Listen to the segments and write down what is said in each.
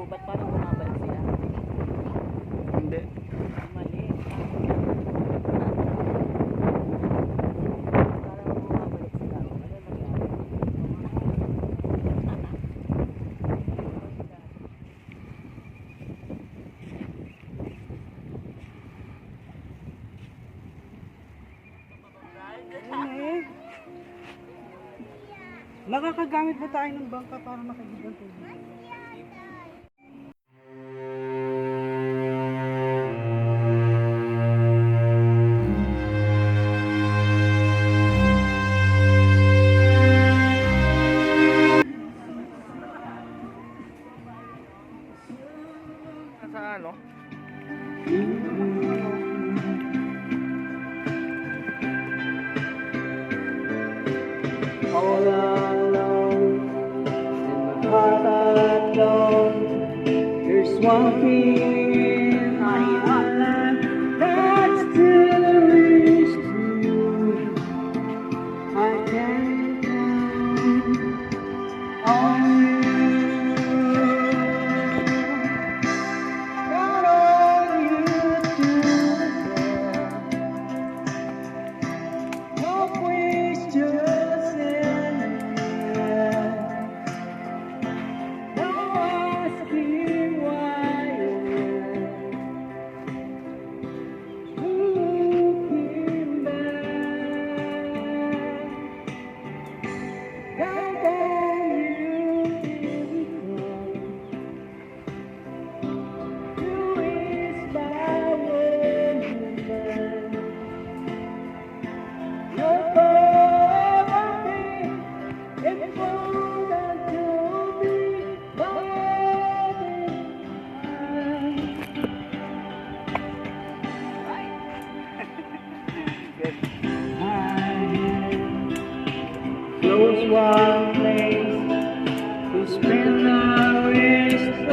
gubat, parang bumabalik sila. Hindi. Mali. Parang bumabalik sila. Ano nangyari? Makakagamit ba tayo ng bangka para makagib ang tubig? Sa ano? All alone, in my heart alone, there's one thing in my life that's still is true. I can count on you. Count on you to no questions in the air. No asking why or looking back. Count on you to inspire me. Love everything important to me, close one place to spend our rest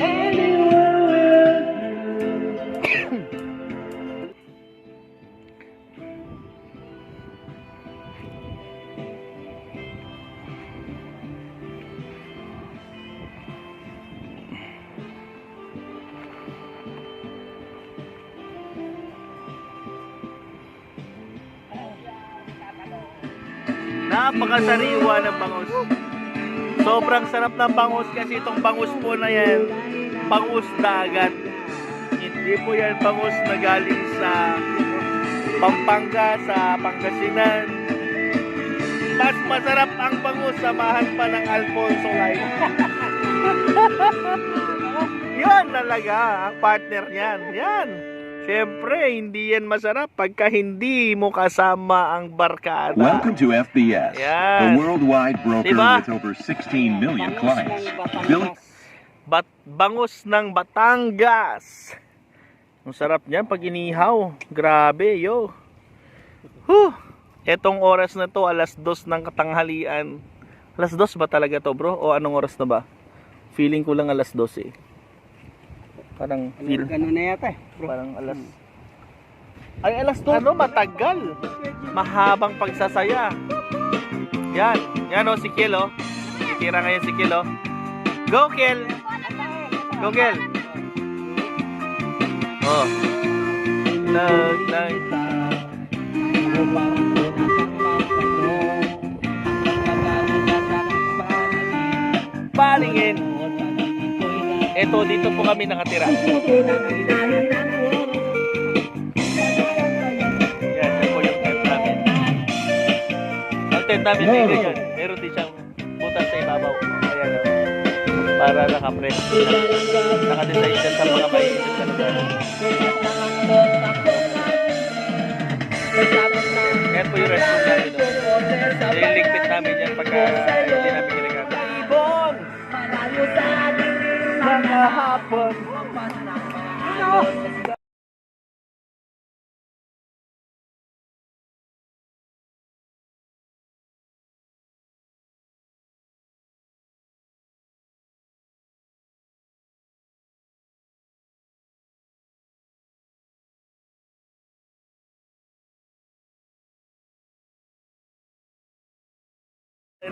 anywhere with you. Napakasariwa ng bangus. Sobrang sarap ng bangus kasi itong bangus po na yan, bangus dagat. Hindi po yan bangus na galing sa Pampanga, sa Pangasinan. Mas masarap ang bangus, samahan pa ng Alfonso Light. Yan talaga ang partner niyan. Yan. Siyempre, hindi yan masarap pagka hindi mo kasama ang barkada. Welcome to FBS, Yan. the worldwide broker Diba? with over 16 million clients. Bangus ng Batangas. Ang sarap niyan pag inihaw. Grabe, yo. Etong oras na to, alas 2 ng katanghalian. Alas 2 ba talaga to, bro? O anong oras na ba? Feeling ko lang alas 2 eh. Parang feel. Ganun na yata bro. Parang alas. Ay, alas 2. Ano, matagal. Mahabang pagsasaya. Yan. Yan o, si Kiel o. Titira ngayon si Kiel o. Go, Kiel. Go, Kiel. Oh. Nag. Palingin. Eto, dito po kami nakatira. Yan, yan po yung tent namin. Ang tent namin ay ganyan. Meron din siyang butas sa ibabaw. Ayan o. Para naka-press. Naka-design siya sa mga mainit na lugar. Yan po yung restroom namin. Nililigpit namin yan pagka hindi namin ginagamit. Ibon! Malayo sa ating mga hapon.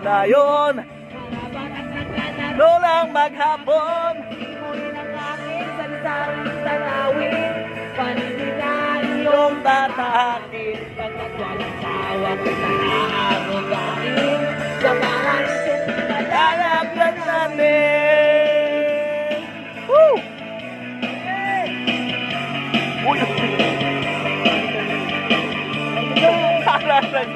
Na yun! Lolang maghapon. Ngunit ang aking sansaring tanawin, panigila Iyong tatahakin. pagkat walang sawa ko sa aarugain. Sa parang Lalagyan natin. Woo! Uy! Lalaglag.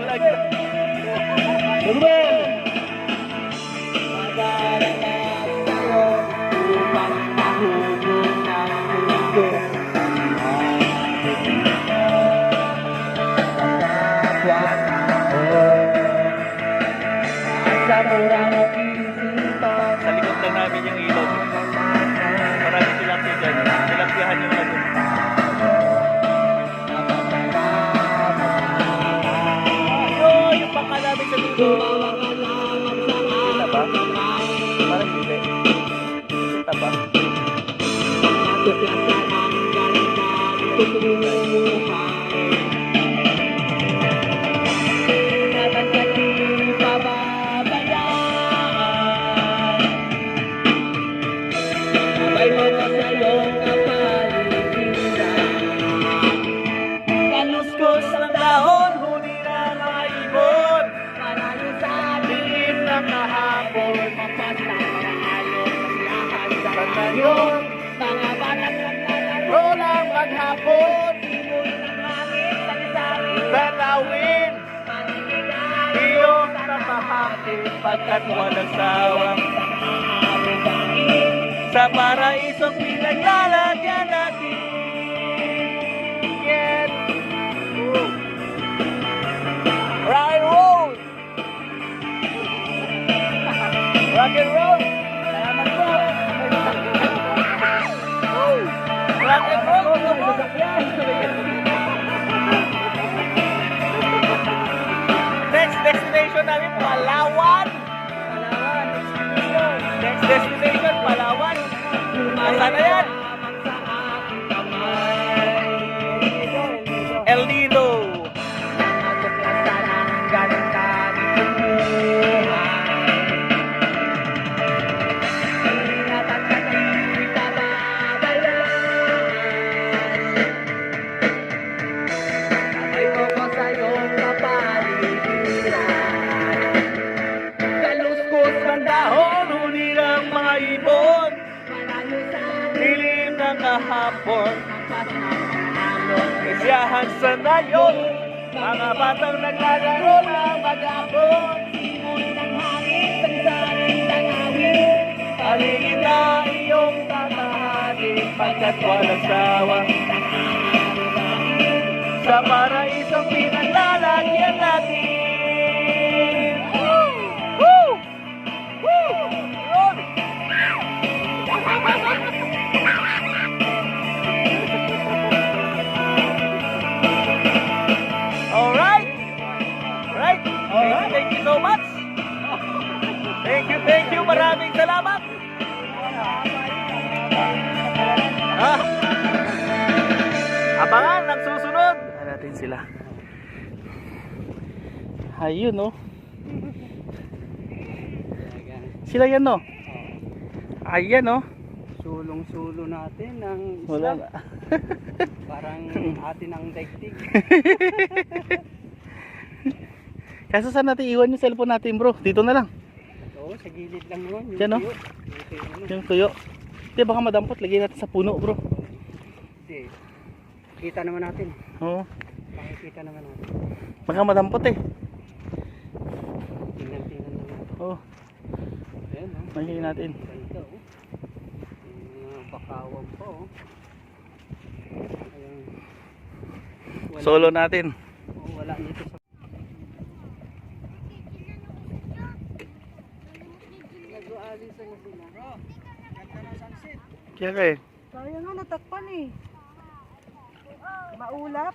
sa murang isipan. Sa likod lang namin yung ilog. Marami tilapia dyan. Tilapiahan yung lagoon. Yo, yung bangka namin sa dito. Kita ba? Parang hindi. Kita ba? Kaluskos ng dahon, huli na mga ibon. Dilim na kahapon. Ngayon, rolang maghapon. Tanawin, iyong tatahakin. Pagkat walang sawang sa paraisong pinaglalagyan natin. Yes. Woo. Rock and roll. Rock and roll. Salamat po. Woo. Rock and roll. Next destination namin, Palawan. Next destination, Palawan. Asa na yan? El Nido. Kaluskos ng dahon, huli ng mga ibon. Dilim ng kahapon. Kasiyahan sa nayon, mga batang naglalaro ng maghapon. Paligid na iyong tatahanin, pagkat walang sawang sa paraisong pinaglalagyan natin. Woo! Woo! Woo! Yun! Alright! Right? Thank you so much! Thank you! Maraming salamat! Ah. Abangan ang susunod! Natin sila. Ayun, no? Sila yan, no? Ayan, no? Sulong-sulo natin ng isla. Wala na. Parang atin ang daigdig. Kaso saan natin iwan yung cellphone natin, bro? Dito na lang. Oo, sa gilid lang yun. Yung Diyan, no? tuyo. Yung tuyo, ano? Yung tuyo. Hindi, baka madampot. Lagyan natin sa puno, bro. Hindi. Kita naman natin. Oo. Pakikita naman natin. Baka madampot eh. Tingnan-tingnan naman. Oo. Ayan, no? Makikita natin. Ganda, oh. Yung mga bakawang pa, oh. Ayan. Solo natin. Oo, wala nito sa... Nag-aalisan na sila. Bro, ganda ng sunset. Kaya ka eh. Kaya nga natakpan eh. Maulap.